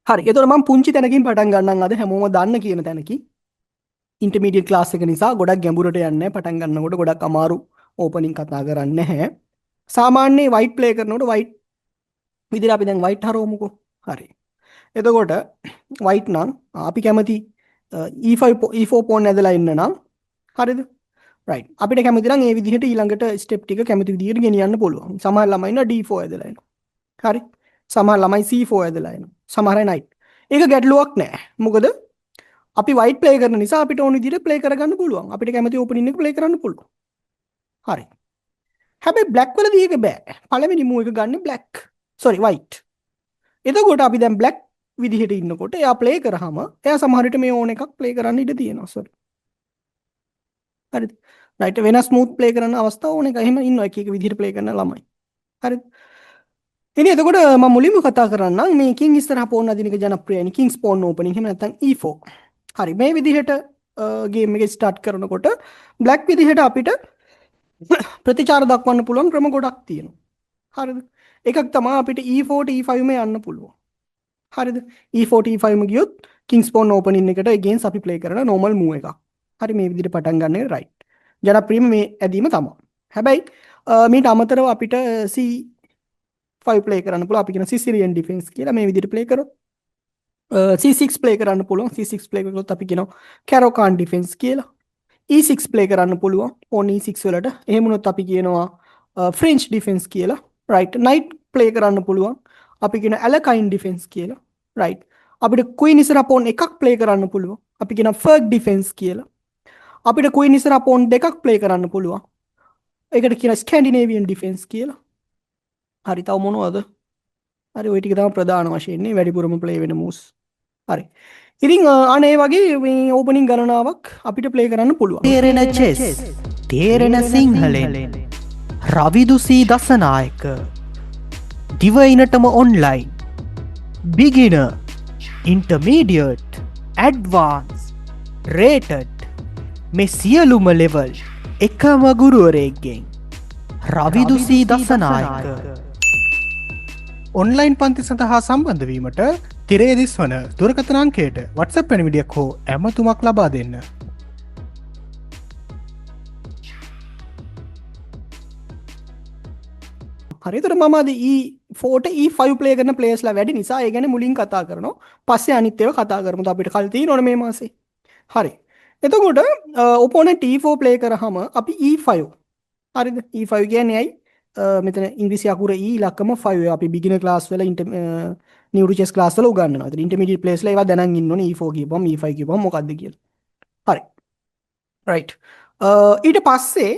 හරි. එතකොට මම පුංචි තැනකින් පටන් ගන්නම් අද හැමෝම දන්න කියන තැනකින්. ඉන්ටර්මීඩියට් ක්ලාස් එක නිසා ගොඩක් ගැඹුරට යන්නේ නැහැ. පටන් ගන්නකොට ගොඩක් අමාරු ඕපනින් කතා කරන්නේ නැහැ. සාමාන්‍ය වයිට් ප්ලේ කරනකොට වයිට් විදිහට අපි දැන් වයිට් හරවමුකෝ. හරි. එතකොට වයිට් නම් අපි කැමති E4 පෝන් ඇදලා ඉන්න නම් හරිද? රයිට්. අපිට කැමති නම් ඒ විදිහට ඊළඟට ස්ටෙප් ටික කැමති විදිහට ගෙනියන්න පුළුවන්. සමහර ළමයි ඉන්න D4 ඇදලා එනවා. හරි. සමහර ළමයි C4 ඇදලා එනවා. සමහර අය නයිට්. ඒක ගැටලුවක් නෑ. මොකද අපි වයිට් ප්ලේ කරන නිසා අපිට ඕන විදිහට ප්ලේ කරගන්න පුළුවන්. අපිට කැමති ඕපනින් එක ප්ලේ කරන්න පුළුවන්. හරි. හැබැයි බ්ලැක් වලදී ඒක බෑ. පළවෙනි මූව් එක ගන්න බ්ලැක්. Sorry white. එතකොට අපි දැන් බ්ලැක් විදිහට ඉන්නකොට එයා ප්ලේ කරාම එයා සමහර විට මේ ඕන එකක් ප්ලේ කරන්න ඉඩ තියෙනවා. සෝරි. හරිද? රයිට් වෙනස් ස්මූත් ප්ලේ කරන අවස්ථාව ඕන එක එහෙම ඉන්නවා එක එක විදිහට ප්ලේ කරන ළමයි. හරිද? ඉතින් එතකොට මම මුලින්ම කතා කරන්නම් මේ කිං ඉස්සරහා පෝන් අදින එක ජනප්‍රියයි. කිංස් පෝන් ඕපනින් එහෙම නැත්නම් E4. හරි මේ විදිහට ගේම් එක ස්ටාර්ට් කරනකොට බ්ලැක් විදිහට අපිට ප්‍රතිචාර දක්වන්න පුළුවන් ක්‍රම ගොඩක් තියෙනවා. හරිද? එකක් තමයි අපිට E4 E5 මේ යන්න පුළුවන්. හරිද? E4 E5 ම ගියොත් කිංස් පෝන් ඕපනින් එකට against අපි ප්ලේ කරන normal move එකක්. හරි මේ විදිහට පටන් ගන්න එක right. ජනප්‍රියම මේ ඇදීම තමයි. හැබැයි මීට අමතරව අපිට C5 ප්ලේ කරන්න පුළුවන්. අපි කියන Sicilian defense කියලා මේ විදිහට ප්ලේ කරොත් C6 ප්ලේ කරන්න පුළුවන්. C6 ප්ලේ කරොත් අපි කියනවා Caro-Kann defense කියලා. E6 ප්ලේ කරන්න පුළුවන්. pawn E6 වලට. එහෙම වුණොත් අපි කියනවා French defense කියලා. right. knight ප්ලේ කරන්න පුළුවන්. අපි කියන Alekhine defense කියලා. right. අපිට queen ඉස්සරහා pawn එකක් ප්ලේ කරන්න පුළුවන්. අපි කියන Ferg defense කියලා. අපිට queen ඉස්සරහා pawn දෙකක් ප්ලේ කරන්න පුළුවන්. ඒකට කියන Scandinavian defense කියලා. හරි තව මොනවද? හරි ওই ටික තමයි ප්‍රධාන වශයෙන් නේ වැඩිපුරම ප්ලේ වෙන moves. හරි. ඉතින් අනේ වගේ මේ ඕපනින් ගණනාවක් අපිට ප්ලේ කරන්න පුළුවන්. තේරෙන චෙස් තේරෙන සිංහලෙන් රවිදුසී Dasanayake දිවයිනටම online beginner intermediate advance රේටඩ් මේ සියලුම ලෙවල් එකම ගුරුවරයෙක්ගෙන් රවිදුසී දසනායක ඔන්ලයින් පන්ති සඳහා සම්බන්ධවීමට තිරේදිස් වන දුරකථන අංකයට WhatsApp පැණිවිඩයක් හෝ ඇමතුමක් ලබා දෙන්න. හරිතර මම අද E4 E5 ප්ලේ කරන ප්ලේයර්ස්ලා වැඩි නිසා ඒ ගැන මුලින් කතා කරනවා. පස්සේ අනිත් ඒවා කතා කරමු. අපිට කල් තියෙනවනේ මේ මාසේ. හරි. එතකොට opponent E4 ප්ලේ කරාම අපි E5. හරිද? E5 කියන්නේ ඇයි? මෙතන ඉංග්‍රීසි අකුර E ඉලක්කම 5 අපි බිගිනර් ක්ලාස් වල නියුරෝ චෙස් ක්ලාස් වල උගන්වනවා. ඒතර ඉන්ටර්මීඩියට් ප්ලේයර්ස්ලා ඒවා දැනන් ඉන්න ඕනේ E4 කියපුවම E5 කියපුවම මොකක්ද කියලා. හරි. රයිට්. ඊට පස්සේ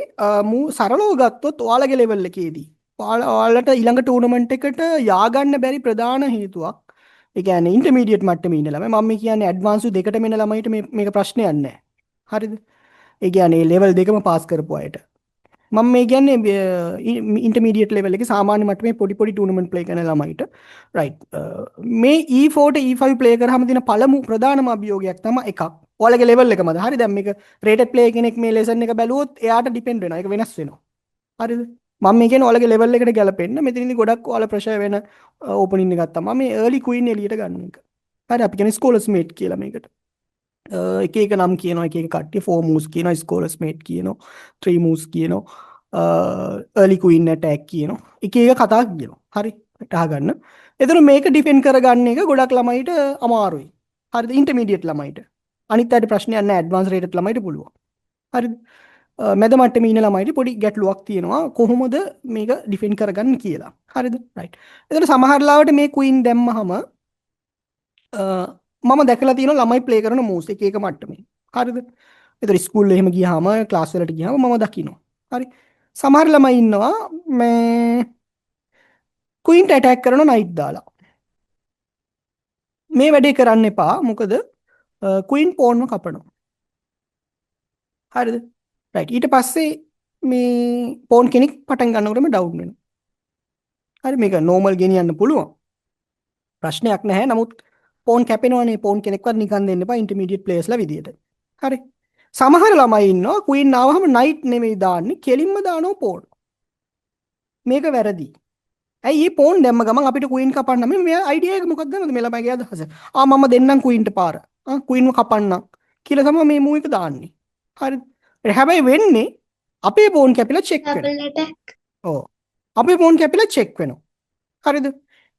සරලව ගත්තොත් ඔයාලගේ ලෙවල් එකේදී ඔයාලට ඊළඟ ටූර්නමන්ට් එකට යආගන්න බැරි ප්‍රධාන හේතුවක් ඒ කියන්නේ ඉන්ටර්මීඩියට් මට්ටමේ ඉන්න ළමයි මම කියන්නේ ඇඩ්වාන්ස් දෙකටම එන ළමයිට මේක ප්‍රශ්නයක් නැහැ. හරිද? ඒ කියන්නේ ලෙවල් දෙකම පාස් කරපු අයට. මම මේ කියන්නේ ඉන්ටර්මීඩියට් ලෙවල් එකේ සාමාන්‍ය මට්ටමේ පොඩි පොඩි ටූර්නමන්ට් ප්ලේ කරන ළමයිට. රයිට්. මේ E4 E5 ප්ලේ කරාම තියෙන පළමු ප්‍රධානම අභියෝගයක් තමයි එකක්. ඔයාලගේ ලෙවල් එකමද? හරි දැන් මේක රේටඩ් ප්ලේ කෙනෙක් මේ ලෙසන් එක බැලුවොත් එයාට ඩිපෙන්ඩ් වෙනවා. ඒක වෙනස් වෙනවා. හරිද? මම මේ කියන්නේ ඔයාලගේ ලෙවල් එකට ගැලපෙන්න මෙතනදී ගොඩක් ඔයාලා ප්‍රෙෂර් වෙන ඕපනින් එකක් තමයි මේ early queen එළියට ගන්න එක. හරි අපි කියන්නේ scholars mate කියලා මේකට. එක එක නම් කියනවා එක එක කට්ටිය 4 moves කියනවා scholars mate කියනවා 3 moves කියනවා early queen attack කියනවා එක එක කතා කියනවා. හරි අහගන්න. එතන මේක ඩිෆෙන්ඩ් කරගන්න එක ගොඩක් ළමයිට අමාරුයි. හරිද? ඉන්ටර්මීඩියට් ළමයිට. අනිත් අයට ප්‍රශ්නයක් නැහැ ඇඩ්වාන්ස් රේටඩ් ළමයිට පුළුවන්. හරිද? මැද මට්ටමේ ඉන්න ළමයිට පොඩි ගැටලුවක් තියෙනවා කොහොමද මේක ඩිෆෙන්ඩ් කරගන්න කියලා. හරිද? රයිට්. එතන සමහර ලාවට මේ queen දැම්මහම මම දැකලා තියෙනවා ළමයි ප්ලේ කරන moves එක එක මට්ටමේ. හරිද? ඒතර ස්කූල් එහෙම ගියාම ක්ලාස් වලට ගියාම මම දකිනවා. හරි. සමහර ළමයි ඉන්නවා මේ queen ට attack කරන knight දාලා. මේ වැඩේ කරන්න එපා. මොකද queen pawn ව කපනවා. හරිද? රයිට්. ඊට පස්සේ මේ pawn කෙනෙක් පටන් ගන්නකොටම ඩවුන් වෙනවා. හරි මේක normal ගෙනියන්න පුළුවන්. ප්‍රශ්නයක් නැහැ. නමුත් pawn කැපෙනවනේ. pawn කෙනෙක්වත් නිකන් දෙන්න එපා ඉන්ටර්මීඩියට් ප්ලේයර්ස්ලා විදියට. හරි. සමහර ළමයි ඉන්නවා queen ආවහම knight නෙමෙයි දාන්නේ කෙලින්ම දානවා pawn. මේක වැරදි. ඇයි මේ පෝන් දැම්ම ගමන් අපිට queen කපන්න මේ idea එක මොකක්ද දන්නවද මේ ළමයිගේ අදහස? මම දෙන්නම් queenට පාර. queenව කපන්නම් කියලා තමයි මේ move එක දාන්නේ. හරිද? හැබැයි වෙන්නේ අපේ පෝන් කැපිලා check වෙනවා. double attack. ඔව්. අපේ පෝන් කැපිලා check වෙනවා. හරිද?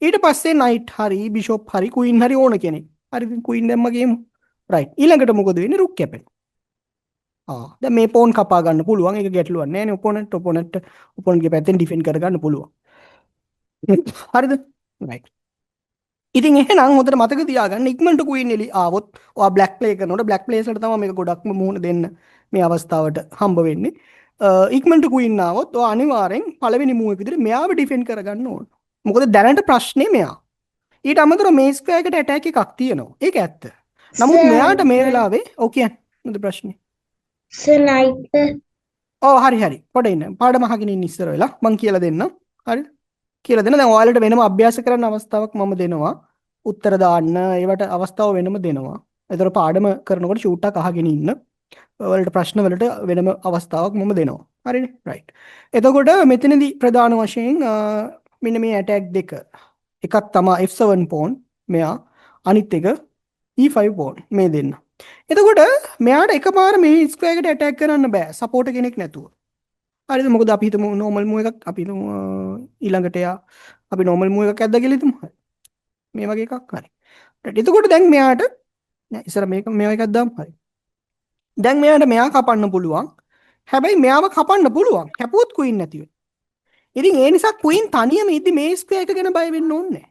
ඊට පස්සේ knight හරි bishop හරි queen හරි ඕන කෙනෙක්. හරිද? queen දැම්ම ගේමු. right. ඊළඟට මොකද වෙන්නේ? rook කැපෙනවා. දැන් මේ පෝන් කපා ගන්න පුළුවන්. ඒක ගැටලුවක් නෑ නේ. opponent ගේ පැත්තෙන් defend කර ගන්න පුළුවන්. හරිද? right. ඉතින් එහෙනම් හොඳට මතක තියාගන්න ඉක්මනට queen එලි ආවොත් ඔයා black play කරනකොට black players වලට තමයි මේක ගොඩක්ම මුහුණ දෙන්න මේ අවස්ථාවට හම්බ වෙන්නේ. ඉක්මනට queen ආවොත් ඔයා අනිවාර්යෙන් පළවෙනි move එක විදිහට මෙයාව defend කරගන්න ඕන. මොකද දැනට ප්‍රශ්නේ මෙයා. ඊට අමතරව මේ square එකට attack එකක් තියෙනවා. ඒක ඇත්ත. නමුත් මෙයාට මේ වෙලාවේ ඔව් කියන්න. මොකද ප්‍රශ්නේ? Knight. හරි පොඩ ඉන්න. පාඩම අහගෙන ඉන්න ඉස්සර වෙලා මං කියලා දෙන්නම්. හරිද? කියලා දෙන්න. දැන් ඔයාලට වෙනම අභ්‍යාස කරන්න අවස්ථාවක් මම දෙනවා. උත්තර දාන්න ඒවට අවස්ථාව වෙනම දෙනවා. ඒතර පාඩම කරනකොට ෂූට් එකක් අහගෙන ඉන්න. ඔයාලට ප්‍රශ්න වලට වෙනම අවස්ථාවක් මම දෙනවා. හරිනේ? right. එතකොට මෙතනදී ප්‍රධාන වශයෙන් මෙන්න මේ attack දෙක. එකක් තමයි F7 pawn මෙයා අනිත් එක E5 pawn මේ දෙන්න. එතකොට මෙයාට එකපාර මේ ස්ක්වයර් එකට attack කරන්න බෑ සපෝට් කෙනෙක් නැතුව. හරිද? මොකද අපි හිතමු normal move එකක් අපි හිතමු ඊළඟට අපි normal move එකක් ඇද්දා කියලා හිතමු. මේ වගේ එකක් හරි. එතකොට දැන් මෙයාට නෑ ඉස්සර මේවා එකක් දාමු. හරි. දැන් මෙයාට මෙයා කපන්න පුළුවන්. හැබැයි මෙයාව කපන්න පුළුවන්. කැපුවොත් queen නැති වෙයි. ඉතින් ඒ නිසා queen තනියම ඉදි මේ ස්ක්වයර් එක ගැන බය වෙන්න ඕනේ නෑ.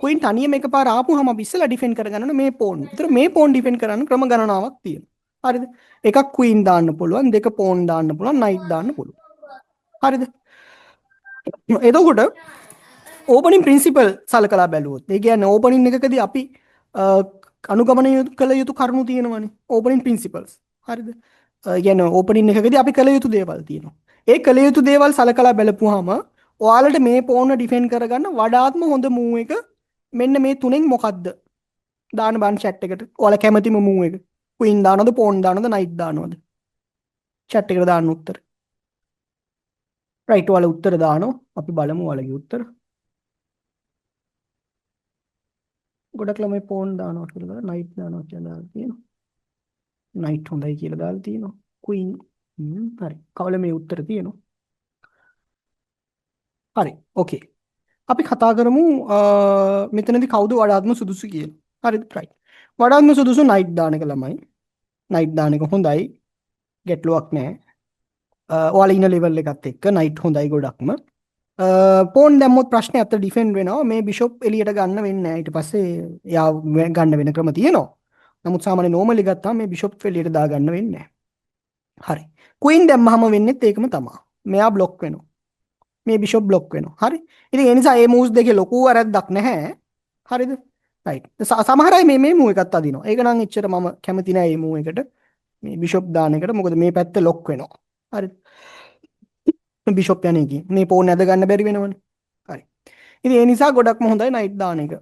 queen තනියම එකපාර ආපුවම අපි ඉස්සෙල්ලා ඩිෆෙන්ඩ් කරගන්න මේ pawn. ඒතර මේ pawn ඩිෆෙන්ඩ් කරන්න ක්‍රම ගණනාවක් තියෙනවා. හරිද? එකක් queen දාන්න පුළුවන්, දෙක pawn දාන්න පුළුවන්, knight දාන්න පුළුවන්. හරිද? එතකොට ඕපනින් ප්‍රින්සිපල් සලකලා බැලුවොත් ඒ කියන්නේ ඕපනින් එකකදී අපි අනුගමනය කළ යුතු කරුණු තියෙනවානේ. Opening principles. හරිද? කියන්නේ ඕපනින් එකකදී අපි කළ යුතු දේවල් තියෙනවා. ඒ කළ යුතු දේවල් සලකලා බලපුවාම ඔයාලට මේ pawn ඩිෆෙන්ඩ් කරගන්න වඩාත්ම හොඳ move එක මෙන්න මේ තුනෙන් මොකද්ද? දාන්න බන් chat එකට. ඔයාලා කැමතිම move එක. queen දානවද, pawn දානවද, knight දානවද? chat එකට දාන්න උත්තර. right ඔයාලා උත්තර දානවා. අපි බලමු ඔයාලගේ උත්තර. ගොඩක් ළමයි pawn දානවා කියලා knight දානවා කියලා දාලා තියෙනවා. knight හොඳයි කියලා දාලා තියෙනවා. queen හරි. කවල මේ උත්තර තියෙනවා. හරි. okay. අපි කතා කරමු මෙතනදී කවුද වඩාත්ම සුදුසු කියලා. හරිද? right. වඩාත්ම සුදුසු knight දාන එක ළමයි. knight දාන එක හොඳයි. ගැටලුවක් නැහැ. ඔයාලා ඉන්න level එකත් එක්ක knight හොඳයි ගොඩක්ම. pawn දැම්මොත් ප්‍රශ්නේ අත ඩිෆෙන්ඩ් වෙනවා. මේ bishop එළියට ගන්න වෙන්නේ නැහැ. ඊට පස්සේ එයා ගන්න වෙන ක්‍රම තියෙනවා. නමුත් සාමාන්‍ය normally ගත්තාම මේ bishop එළියට දා ගන්න වෙන්නේ නැහැ. හරි. queen දැම්මම වෙන්නේත් ඒකම තමයි. මෙයා block වෙනවා. මේ bishop block වෙනවා. හරි. ඉතින් ඒ නිසා මේ moves දෙකේ ලොකු වැරද්දක් නැහැ. හරිද? right. සමහර අය මේ move එකත් අදිනවා. ඒක නම් එච්චර මම කැමති නෑ මේ move එකට. මේ bishop දාන එකට. මොකද මේ පැත්ත lock වෙනවා. හරිද? bishop යන්නේ කි. මේ pawn ඇද ගන්න බැරි වෙනවනේ. හරි. ඉතින් ඒ නිසා ගොඩක්ම හොඳයි knight දාන එක.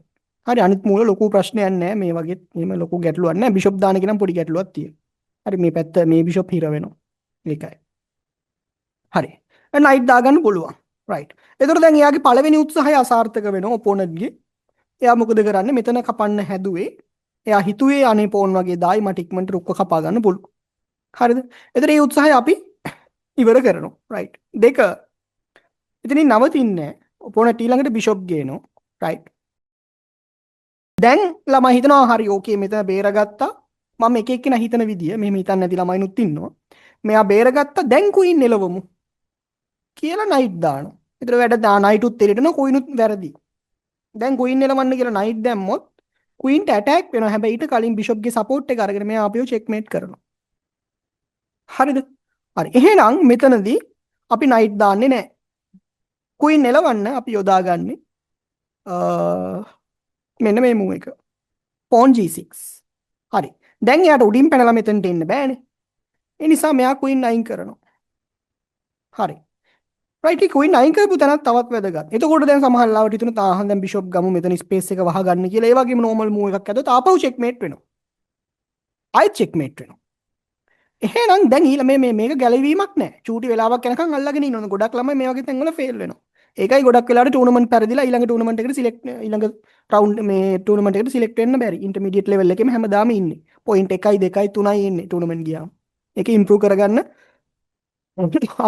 හරි. අනිත් මූල ලොකු ප්‍රශ්නයක් නෑ. මේ වගේ එහෙම ලොකු ගැටලුවක් නෑ. bishop දාන එක නම් පොඩි ගැටලුවක් තියෙනවා. හරි. මේ පැත්ත මේ bishop හිර වෙනවා. ඒකයි. හරි. knight දාගන්න පුළුවන්. right. එතකොට දැන් එයාගේ පළවෙනි උත්සාහය අසාර්ථක වෙනවා opponent ගේ. එයා මොකද කරන්නේ? මෙතන කපන්න හැදුවේ. එයා හිතුවේ අනේ pawn වගේ දායි මට ඉක්මනට රුක්ක කපා ගන්න පුළුවන්. හරිද? එතකොට මේ උත්සාහය අපි ඉවර කරනවා. right. දෙක. එතනින් නවතින්නේ නැහැ. opponent ඊළඟට bishop ගේනවා. right. දැන් ළමයි හිතනවා හරි okay මෙතන බේරගත්තා. මම එක එක්කෙනා හිතන විදිය මෙහෙම හිතන්නේ නැති ළමයිනුත් ඉන්නවා. මෙයා බේරගත්තා දැන් queen එලවමු. කියලා knight දානවා. ඒතර වැඩ knight උත් එළියටන queen උත් වැරදි. දැන් queen එලවන්න කියලා knight දැම්මොත් queen ට attack වෙනවා. හැබැයි ඊට කලින් bishop ගේ support එක අරගෙන මෙයා අපිව checkmate කරනවා. හරිද? හරි. එහෙනම් මෙතනදී අපි knight දාන්නේ නැහැ. queen එලවන්න අපි යොදාගන්නේ මෙන්න මේ move එක. pawn g6. හරි. දැන් එයාට උඩින් පැනලා මෙතනට එන්න බෑනේ. ඒ නිසා මෙයා queen අයින් කරනවා. හරි. right queen අයින් කරපු තැනක් තවත් වැදගත්. එතකොට දැන් සමහර ලාවට හිතුණා තාහන් දැන් bishop ගමු මෙතන space එක වහගන්න කියලා. ඒ වගේම normal move එකක් ඇදුවොත් ආපහු checkmate වෙනවා. ආයෙත් checkmate වෙනවා. එහෙනම් දැන් ඊළ මේක ගැලවීමක් නැහැ. චූටි වෙලාවක් යනකම් අල්ලගෙන ඉන්නවනේ. ගොඩක් ළමයි මේ වගේ තැන්වල fail වෙනවා. ඒකයි ගොඩක් වෙලාවට ටූර්නමන්ට් පෙරදිලා ඊළඟ ටූර්නමන්ට් එකට සිලෙක්ට් ඊළඟ රවුන්ඩ් මේ ටූර්නමන්ට් එකට සිලෙක්ට් වෙන්න බැරි. ඉන්ටර්මීඩියට් ලෙවල් එකේම හැමදාම ඉන්නේ. පොයින්ට් 1යි 2යි 3යි එන්නේ ටූර්නමන්ට් ගියාම. ඒක ඉම්ප්‍රූව් කරගන්න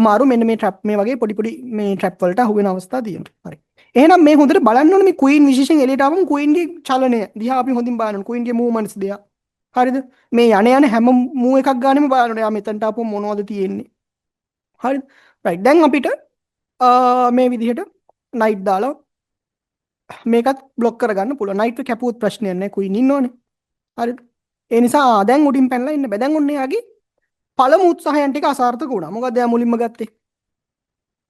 අමාරු මෙන්න මේ ට්‍රැප් මේ වගේ පොඩි පොඩි මේ ට්‍රැප් වලට අහු වෙන අවස්ථා තියෙනවා. හරි. එහෙනම් මේ හොඳට බලන්න ඕනේ මේ ක්වීන් විශේෂයෙන් එළියට ආවම ක්වීන්ගේ චලනය දිහා අපි හොඳින් බලන්න ඕනේ. ක්වීන්ගේ මූවමන්ට්ස් දිහා. හරිද? මේ යන හැම මූව් එකක් ගානෙම බලන්න ඕනේ. යා මෙතනට ආපුවම මොනවද තියෙන්නේ. හරිද? රයිට්. දැන් අපිට මේ විදිහට නයිට් දාලා මේකත් බ්ලොක් කරගන්න පුළුවන්. නයිට් එක කැපුවොත් ප්‍රශ්නයක් නැහැ. ක්වීන් ඉන්නෝනේ. හරිද? ඒ නිසා දැන් උඩින් පැනලා ඉන්න බෑ. දැන් ඔන්න එයාගේ පළමු උත්සාහයන් ටික අසාර්ථක වුණා. මොකද එයා මුලින්ම ගත්තේ.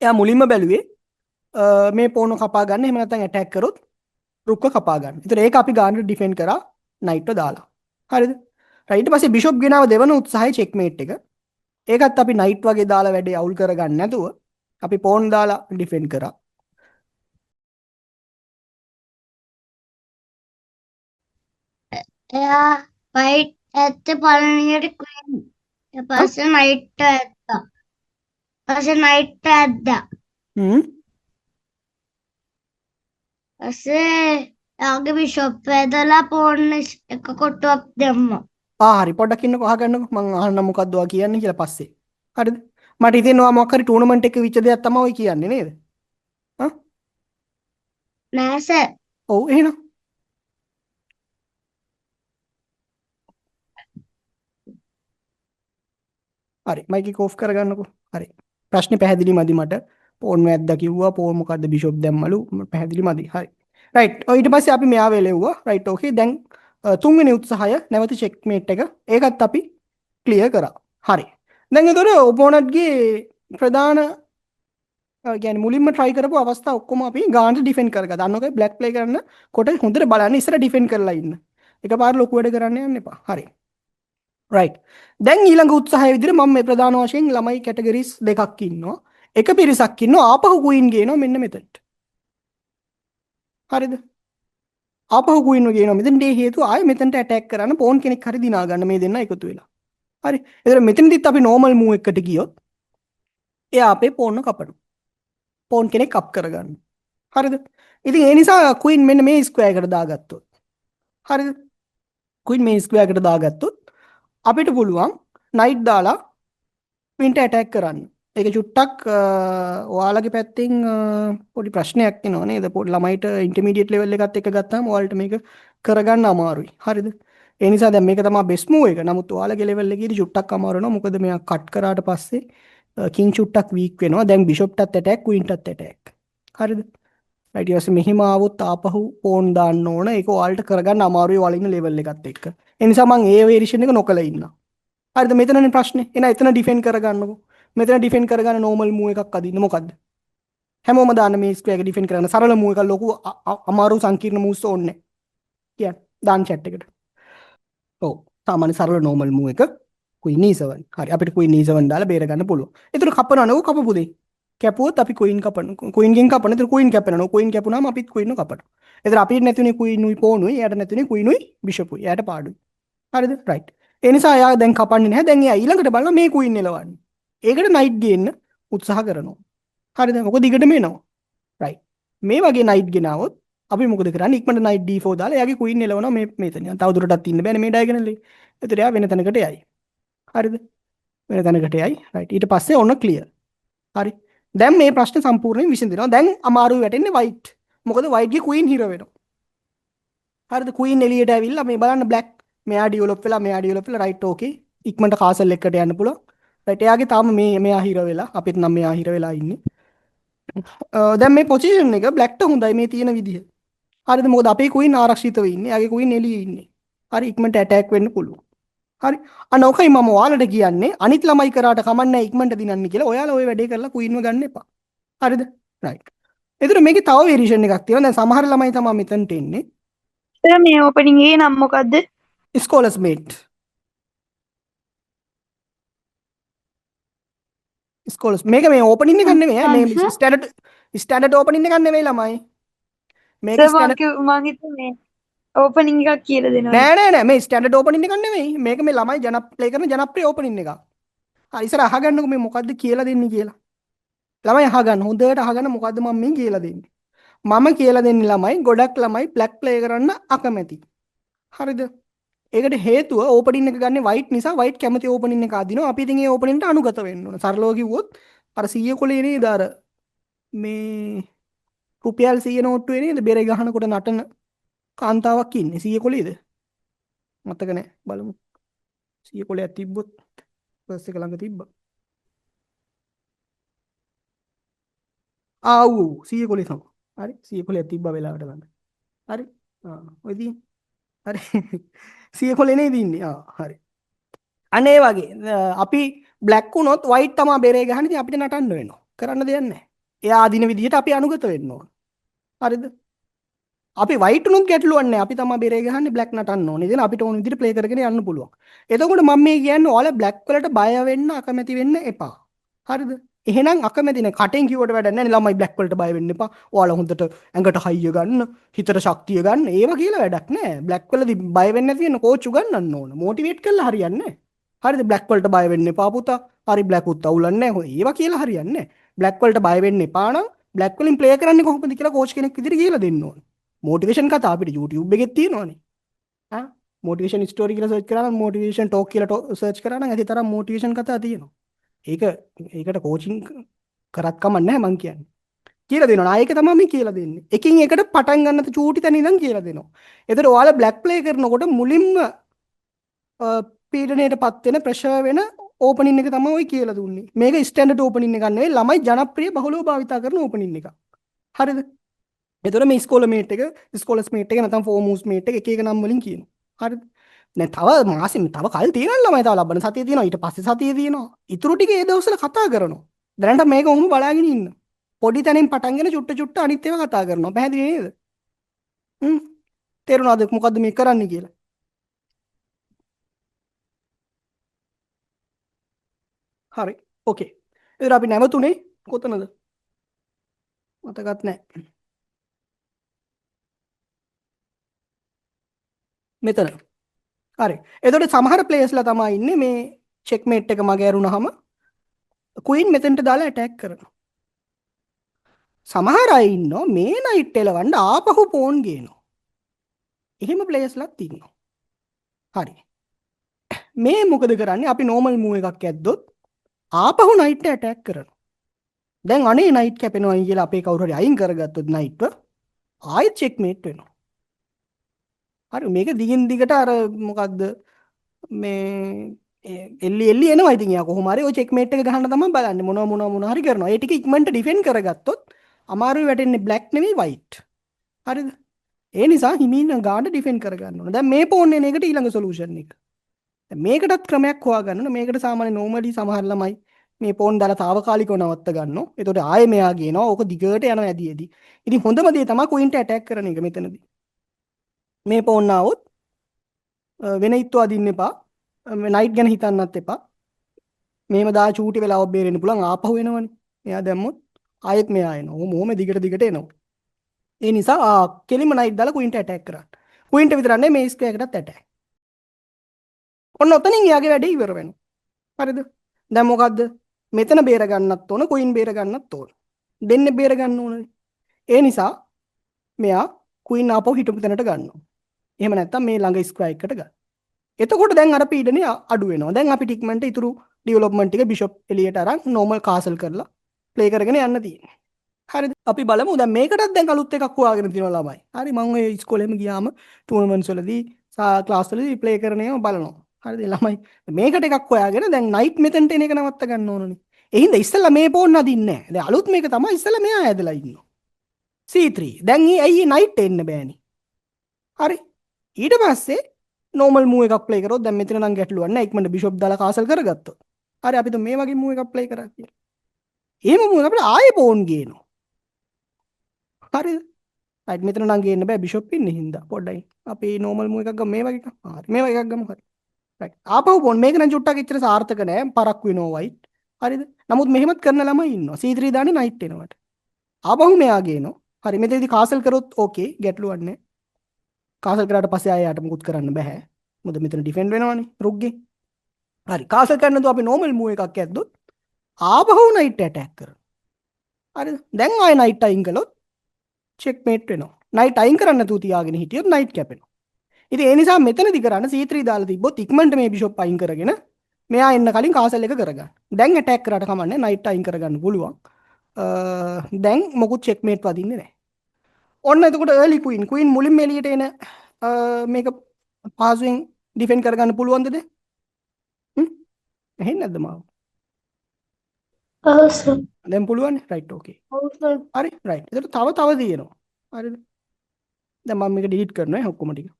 එයා මුලින්ම බැලුවේ මේ පෝන කපා ගන්න. එහෙම නැත්නම් ඇටැක් කරොත් රුක්ක කපා ගන්න. ඒතර ඒක අපි ගානට ඩිෆෙන්ඩ් කරා නයිට්ව දාලා. හරිද? ඊට පස්සේ බිෂොප් ගෙනාව දෙවන උත්සාහය චෙක්මේට් එක. ඒකත් අපි නයිට් වගේ දාලා වැඩේ අවුල් කරගන්න නැතුව අපි පෝන් දාලා ඩිෆෙන්ඩ් කරා. එයා වයිට් ඇත්තේ පළවෙනියට ක්වීන්. ඊට පස්සේ නයිට් ඇත්තා. පස්සේ නයිට් ඇද්දා. හ්ම්. පස්සේ එයාගේ බිෂොප් ඇදලා පෝන් එක කොටුවක් දැම්මා. හරි පොඩ්ඩක් ඉන්නකෝ අහගන්නකෝ මං අහන්න මොකද්ද ඔයා කියන්නේ කියලා පස්සේ. හරිද? මට හිතෙනවා මොකක් හරි ටූර්නමන්ට් එකක විච්ච දෙයක් තමයි ඔය කියන්නේ නේද? හා? නෑ සර්. ඔව් එහෙනම්. හරි මයික් එක ඕෆ් කරගන්නකෝ. හරි. ප්‍රශ්නේ පැහැදිලි මදි මට. පෝන් වැද්දා කිව්වා පෝන් මොකද්ද බිෂොප් දැම්මලු පැහැදිලි මදි. හරි. රයිට්. ඔය ඊට පස්සේ අපි මෙයා වෙලෙව්වා. රයිට් ඕකේ. දැන් තුන්වෙනි උත්සාහය නැවත චෙක්මේට් එක. ඒකත් අපි ක්ලියර් කරා. හරි. දැන් ඒතර ඔපෝනන්ට්ගේ ප්‍රධාන කියන්නේ මුලින්ම try කරපු අවස්ථා ඔක්කොම අපි ගානට ඩිෆෙන්ඩ් කරගත්තා. අන්නෝකේ බ්ලැක් ප්ලේ කරන්න කොට හොඳට බලන්න ඉස්සර ඩිෆෙන්ඩ් කරලා ඉන්න. එකපාර ලොකු වැඩ කරන්න යන්න එපා. හරි. රයිට්. දැන් ඊළඟ උත්සාහය විදිහට මම මේ ප්‍රධාන වශයෙන් ළමයි කැටගරිස් දෙකක් ඉන්නවා. එක පිරිසක් ඉන්නවා ආපහු ක්වීන් ගේනවා මෙන්න මෙතනට. හරිද? ආපහු ක්වීන් ගේනවා මෙතනට ඒ හේතුව ආයෙ මෙතනට ඇටැක් කරන්න පෝන් කෙනෙක් හරි දිනා ගන්න මේ දෙන්නා එකතු වෙලා. හරි. එතන මෙතනදිත් අපි නෝමල් මූව් එකකට ගියොත් එයා අපේ පෝන් කපනවා. පෝන් කෙනෙක් අප් කරගන්න. හරිද? ඉතින් ඒ නිසා ක්වීන් මෙන්න මේ ස්ක්වයර් එකට දාගත්තොත්. හරිද? ක්වීන් මේ ස්ක්වයර් එකට දාගත්තොත් අපිට පුළුවන් නයිට් දාලා ක්වීන්ට ඇටැක් කරන්න. ඒක චුට්ටක් ඔයාලගේ පැත්තෙන් පොඩි ප්‍රශ්නයක් එනවා නේද? පොඩි ළමයිට ඉන්ටර්මීඩියට් ලෙවල් එකත් එක්ක ගත්තාම ඔයාලට මේක කරගන්න අමාරුයි. හරිද? ඒ නිසා දැන් මේක තමයි බෙස්ට් මූව් එක. නමුත් ඔයාලගේ ලෙවල් එකේදී චුට්ටක් අමාරු වෙනවා. මොකද මෙයා කට් කරාට පස්සේ කිං චුට්ටක් වීක් වෙනවා. දැන් බිෂොප්ටත් ඇටැක් ක්වීන්ටත් ඇටැක්. හරිද? රයිට් ඊට පස්සේ මෙහිම ආවොත් ආපහු පෝන් දාන්න ඕන. ඒක ඔයාලට කරගන්න අමාරුයි ඔයාලා ඉන්න ලෙවල් එකත් එක්ක. ඒ නිසා මම ඒ වේරියේෂන් එක නොකලා ඉන්නවා. හරිද? මෙතනනේ ප්‍රශ්නේ. එහෙනම් එතන ඩිෆෙන්ඩ් කරගන්නකෝ. මෙතන ඩිෆෙන්ඩ් කරගන්න නෝමල් මූව් එකක් අදින්න මොකද්ද? හැමෝම දාන්න මේ ස්ක්වයර් එක ඩිෆෙන්ඩ් කරන්න සරල මූව් එකක් ලොකු අමාරු සංකීර්ණ මූව්ස් ඕනේ නැහැ. කියන්න දාන්න chat එකට. ඔව්. සාමාන්‍ය සරල නෝමල් මූව් එක queen e7. හරි අපිට queen e7 දාලා බේර ගන්න පුළුවන්. ඒතර කපනවා නෝ කපපු දෙයි. කැපුවොත් අපි queen කපන. queen ගෙන් කපන. ඒතර queen කැපෙනවා. queen කැපුණාම අපිත් queen ව කපනවා. ඒතර අපිට නැතුනේ queen උයි pawn උයි. එයාට නැතුනේ queen උයි bishop උයි. එයාට පාඩුයි. හරිද? right. ඒ නිසා එයා දැන් කපන්නේ නැහැ. දැන් එයා ඊළඟට බලනවා මේ queen එලවන්නේ. ඒකට knight ගේන්න උත්සාහ කරනවා. හරිද? මොකද දිගටම එනවා. right. මේ වගේ knight ගෙනාවොත් අපි මොකද කරන්නේ? ඉක්මනට knight d4 දාලා එයාගේ queen එලවනවා මේ මෙතන. තව දුරටත් ඉන්න බෑනේ මේ diagonal එකේ. ඒතර එයා වෙන තැනකට යයි. හරිද? වෙන තැනකට යයි. right. ඊට පස්සේ ඔන්න clear. හරි. දැන් මේ ප්‍රශ්නේ සම්පූර්ණයෙන් විසඳෙනවා. දැන් අමාරුයි වැටෙන්නේ white. මොකද white ගේ queen හිර වෙනවා. හරිද? queen එළියට ඇවිල්ලා මේ බලන්න black මෙයා ඩිවෙලොප් වෙලා මෙයා ඩිවෙලොප් වෙලා right okay. ඉක්මනට castle එකකට යන්න පුළුවන්. right. එයාගේ තාම මෙයා හිර වෙලා අපිත් නම් මෙයා හිර වෙලා ඉන්නේ. දැන් මේ පොසිෂන් එක black ට හොඳයි මේ තියෙන විදිහ. හරිද? මොකද අපේ queen ආරක්ෂිතව ඉන්නේ. එයාගේ queen එළියේ ඉන්නේ. හරි ඉක්මනට attack වෙන්න පුළුවන්. හරි. අන්න ඔකයි මම ඔයාලට කියන්නේ අනිත් ළමයි කරාට කමන්නේ ඉක්මනට දිනන්න කියලා. ඔයාලා ওই වැඩේ කරලා queen ව ගන්න එපා. හරිද? right. එතන මේකේ තව වේරියේෂන් එකක් තියෙනවා. දැන් සමහර ළමයි තමයි මෙතනට එන්නේ. සර් මේ ඕපනින් එකේ නම මොකද්ද? ස්කෝලර්ස් මේට්. ස්කෝලර්ස් මේක මේ ඕපනින් එකක් නෙමෙයි ඈ. මේ ස්ටෑන්ඩඩ් ඕපනින් එකක් නෙමෙයි ළමයි. මේක සර් ස්ටෑන්ඩඩ් මං හිතුවේ මේ ඕපනින් එකක් කියලා දෙනවා. නෑ මේ ස්ටෑන්ඩඩ් ඕපනින් එකක් නෙමෙයි. මේක මේ ළමයි ප්ලේ කරන ජනප්‍රිය ඕපනින් එකක්. හරි ඉස්සර අහගන්නකෝ මේ මොකද්ද කියලා දෙන්නේ කියලා. ළමයි අහගන්න හොඳට අහගන්න මොකද්ද මම මේ කියලා දෙන්නේ. මම කියලා දෙන්නේ ළමයි ගොඩක් ළමයි බ්ලැක් ප්ලේ කරන්න අකමැති. හරිද? ඒකට හේතුව ඕපනින් එක ගන්න වයිට් නිසා වයිට් කැමති ඕපනින් එක අදිනවා. අපි ඉතින් ඒ ඕපනින්ට අනුගත වෙන්න ඕන. සරලව කිව්වොත් අර 100 කොලේ නේද අර මේ රුපියල් 100 නෝට්ටුවේ නේද බෙරේ ගහනකොට නටන කාන්තාවක් ඉන්නේ 100 කොලේද? මතක නැහැ බලමු. 100 කොලයක් තිබ්බොත් පර්ස් එක ළඟ තිබ්බා. ආව් 100 කොලේ තමයි. හරි 100 කොලයක් තිබ්බා වෙලාවට ළඟ. හරි. ඔය තියෙන්නේ. හරි 100 කොලේ නේද ඉන්නේ. හරි. අන්න ඒ වගේ අපි බ්ලැක් වුණොත් වයිට් තමයි බෙරේ ගහන්නේ. ඉතින් අපිට නටන්න වෙනවා. කරන්න දෙයක් නැහැ. එයා අදින විදිහට අපි අනුගත වෙන්න ඕන. හරිද? අපි වයිට් උනුත් ගැටලුවක් නැහැ. අපි තමයි බෙරේ ගහන්නේ බ්ලැක් නටන්න ඕනේ. ඉතින් අපිට ඕන විදිහට ප්ලේ කරගෙන යන්න පුළුවන්. එතකොට මම මේ කියන්නේ ඔයාලා බ්ලැක් වලට බය වෙන්න අකමැති වෙන්න එපා. හරිද? එහෙනම් අකමැති නේ කටෙන් කිව්වට වැඩක් නැහැ. ළමයි බ්ලැක් වලට බය වෙන්න එපා. ඔයාලා හොඳට ඇඟට හයිය ගන්න, හිතට ශක්තිය ගන්න. ඒව කියලා වැඩක් නැහැ. බ්ලැක් වලදී බය වෙන්න නැති වෙන කෝච් උගන්වන්න ඕන. මොටිවේට් කරලා හරියන්නේ නැහැ. හරිද? බ්ලැක් වලට බය වෙන්න එපා පුතා. හරි බ්ලැක් උත් අවුලන්නේ නැහැ. ඒව කියලා හරියන්නේ නැහැ. බ්ලැක් වලට බය වෙන්න එපා නම් බ්ලැක් වලින් ප්ලේ කරන්නේ කොහොමද කියලා කෝච් කෙනෙක් විදිහට කියලා දෙන්න ඕන. මොටිවේෂන් කතා අපිට YouTube එකේ තියෙනවානේ. මොටිවේෂන් ස්ටෝරි කියලා සර්ච් කරා නම් මොටිවේෂන් ටෝක් කියලා සර්ච් කරා නම් ඇති තරම් මොටිවේෂන් කතා තියෙනවා. ඒකට කෝචින් කරත් කමක් නැහැ මං කියන්නේ. කියලා දෙනවා. ආයෙක තමයි මේ කියලා දෙන්නේ. එකින් එකට පටන් ගන්නත් චූටි තැන ඉඳන් කියලා දෙනවා. එතකොට ඔයාලා බ්ලැක් ප්ලේ කරනකොට මුලින්ම පීඩණයටපත් වෙන ප්‍රෙෂර් වෙන ඕපනින් එක තමයි ඔය කියලා දුන්නේ. මේක ස්ටෑන්ඩඩ් ඕපනින් එකක් නෙවෙයි ළමයි ජනප්‍රිය බහුලව භාවිතා කරන ඕපනින් එකක්. හරිද? එතකොට මේ ස්කෝලර් මේට් එක, ස්කෝලර්ස් මේට් එක නැත්නම් ෆෝමූස් මේට් එක එක නම් වලින් කියනවා. හරිද? දැන් තව මාසෙම තව කල් තියෙනවා ළමයි තව ලබන සතිය තියෙනවා ඊට පස්සේ සතිය තියෙනවා. ඊටු ටික ඒ දවස්වල කතා කරනවා. දැනට මේක ඔහොම බලාගෙන ඉන්න. පොඩි තැනින් පටන්ගෙන චුට්ට චුට්ට අනිත් ඒවා කතා කරනවා. පැහැදිලි නේද? තේරුණාද මොකද්ද මේ කරන්නේ කියලා? හරි. ඕකේ. එතකොට අපි නැවතුනේ කොතනද? මතකත් නැහැ. මෙතන. හරි. එතකොට සමහර ප්ලේයර්ස්ලා තමයි ඉන්නේ මේ චෙක්මේට් එක මගේ ඇරුණාම ක්වීන් මෙතෙන්ට දාලා ඇටැක් කරනවා. සමහර අය ඉන්නවා මේ නයිට් එලවන්න ආපහු පෝන් ගේනවා. එහෙම ප්ලේයර්ස්ලාත් ඉන්නවා. හරි. මේ මොකද කරන්නේ? අපි නෝමල් මූව් එකක් ඇද්දොත් ආපහු නයිට් ඇටැක් කරනවා. දැන් අනේ නයිට් කැපෙනවා කියලා අපේ කවුරු හරි අයින් කරගත්තොත් නයිට්ව ආයෙත් චෙක්මේට් වෙනවා. හරි මේක දිගින් දිගට අර මොකක්ද මේ එල්ලි එනවා. ඉතින් යා කොහොම හරි ඔය චෙක්මේට් එක ගහන්න තමයි බලන්නේ. මොනවා හරි කරනවා. ඒ ටික ඉක්මනට ඩිෆෙන්ඩ් කරගත්තොත් අමාරුයි වැටෙන්නේ බ්ලැක් නෙමෙයි වයිට්. හරිද? ඒ නිසා හිමින් ගාඩ ඩිෆෙන්ඩ් කරගන්න ඕන. දැන් මේ පෝන් එන එකට ඊළඟ සොලියුෂන් එක. දැන් මේකටත් ක්‍රමයක් හොයාගන්න ඕන. මේකට සාමාන්‍ය නෝමලි සමහර ළමයි මේ පෝන් දාලා తాවකාලිකව නවත්ත ගන්නවා. එතකොට ආයෙ මෙයා ගේනවා. ඕක දිගට යනවා ඇදි. ඉතින් හොඳම දේ තමයි කුයින්ට ඇටැක් කරන එක මෙතනදී. මේ පෝන් ආවොත් වෙන ඉත්තු අදින්න එපා. නයිට් ගැන හිතන්නත් එපා. මේම දා චූටි වෙලාවක් බේරෙන්න පුළුවන් ආපහු එනවනේ. එයා දැම්මොත් ආයෙත් මෙයා එනවා. මොහොම දිගට එනවා. ඒ නිසා කෙලිම නයිට් දාලා කුයින්ට ඇටැක් කරන්න. කුයින්ට විතරක් නෙමෙයි මේ ස්ක්වයර් එකටත් ඇටැක්. ඔන්න ඔතනින් එයාගේ වැඩේ ඉවර වෙනවා. හරිද? දැන් මොකද්ද? මෙතන බේර ගන්නත් ඕන, කුයින් බේර ගන්නත් ඕන. දෙන්නේ බේර ගන්න ඕනේ. ඒ නිසා මෙයා කුයින් ආපහු හිටපු තැනට ගන්නවා. එහෙම නැත්නම් මේ ළඟ ස්ක්වයර් එකට ගන්න. එතකොට දැන් අර පීඩනය අඩු වෙනවා. දැන් අපි ටික්මන්ට ඉතුරු ඩෙවලොප්මන්ට් ටික බිෂොප් එලියට අරන් නෝමල් කාසල් කරලා ප්ලේ කරගෙන යන්න තියෙන්නේ. හරිද? අපි බලමු දැන් මේකටත් දැන් අලුත් එකක් හොයාගෙන තියෙනවා ළමයි. හරි මම ඔය ඉස්කෝලේම ගියාම ටූර්නමන්ට්ස් වලදී ක්ලාස් වලදී ප්ලේ කරන ඒවා බලනවා. හරිද? ළමයි මේකට එකක් හොයාගෙන දැන් නයිට් මෙතෙන්ට එන එක නවත්ත ගන්න ඕනනේ. ඒ හින්දා ඉස්සෙල්ලා මේ පෝන් අදින්නේ නැහැ. දැන් අලුත් මේක තමයි ඉස්සෙල්ලා මෙයා ඇදලා ඉන්නවා. C3. දැන් ඇයි නයිට් එන්න බෑනේ. හරි. ඊට පස්සේ නෝමල් මූව් එකක් ප්ලේ කරොත් දැන් මෙතන නම් ගැටලුවක් නැහැ. ඉක්මනට බිෂොප් දාලා කාසල් කරගත්තොත්. හරි අපි මේ වගේ මූව් එකක් ප්ලේ කරා කියලා. එහෙම මූව් එක අපිට ආයෙ පෝන් ගේනවා. හරිද? රයිට් මෙතන නම් ගේන්න බෑ බිෂොප් ඉන්නේ හින්දා. පොඩ්ඩයි. අපි නෝමල් මූව් එකක් ගමු මේ වගේ එකක්. හරි මේ වගේ එකක් ගමු හරි. රයිට්. ආපහු පෝන් මේක නම් චුට්ටක් එච්චර සාර්ථක නෑ. පරක් වෙනවා වයිට්. හරිද? නමුත් මෙහෙමත් කරන ළමයි ඉන්නවා. C3 දාන්නේ නයිට් එනවට. ආපහු මෙයා ගේනවා. හරි මෙතනදී කාසල් කරොත් ඕකේ ගැටලුවක් නෑ. කාසල් කරාට පස්සේ ආයෙ මුකුත් කරන්න බෑ. මොකද මෙතන ඩිෆෙන්ඩ් වෙනවනේ රුග්ගේ. හරි කාසල් කරනදු අපි නෝමල් මූව් එකක් ඇද්දොත් ආපහු නයිට් ඇටැක් කරනවා. හරිද? දැන් ආයෙ නයිට් අයින් කළොත් චෙක්මේට් වෙනවා. නයිට් අයින් කරන්න නැතුව තියාගෙන හිටියොත් නයිට් කැපෙනවා. ඉතින් ඒ නිසා මෙතනදි කරන්න C3 දාලා තිබ්බොත් ඉක්මනට මේ බිෂොප් අයින් කරගෙන මෙයා එන්න කලින් කාසල් එක කරගන්න. දැන් ඇටැක් කරාට කමන්නේ නයිට් අයින් කරගන්න පුළුවන්. දැන් මොකුත් චෙක්මේට් වදින්නේ නැහැ. ඔන්න එතකොට early queen මුලින්ම එළියට එන මේක පාසුවෙන් ඩිෆෙන්ඩ් කරගන්න පුළුවන්ද දැන්? එහෙම නැද්ද මාව? ඔව් සර්. දැන් පුළුවන් රයිට් ඕකේ. ඔව් සර්. හරි රයිට්. එතකොට තව තියෙනවා. හරිද? දැන් මම මේක ඩිලීට් කරනවා ඔක්කොම ටික.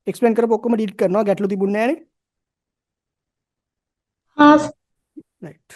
එක්ස්ප්ලেইন කරපු ඔක්කොම ඩිලීට් කරනවා ගැටලු තිබුණේ නැහැ නේ. හා සර්. රයිට්.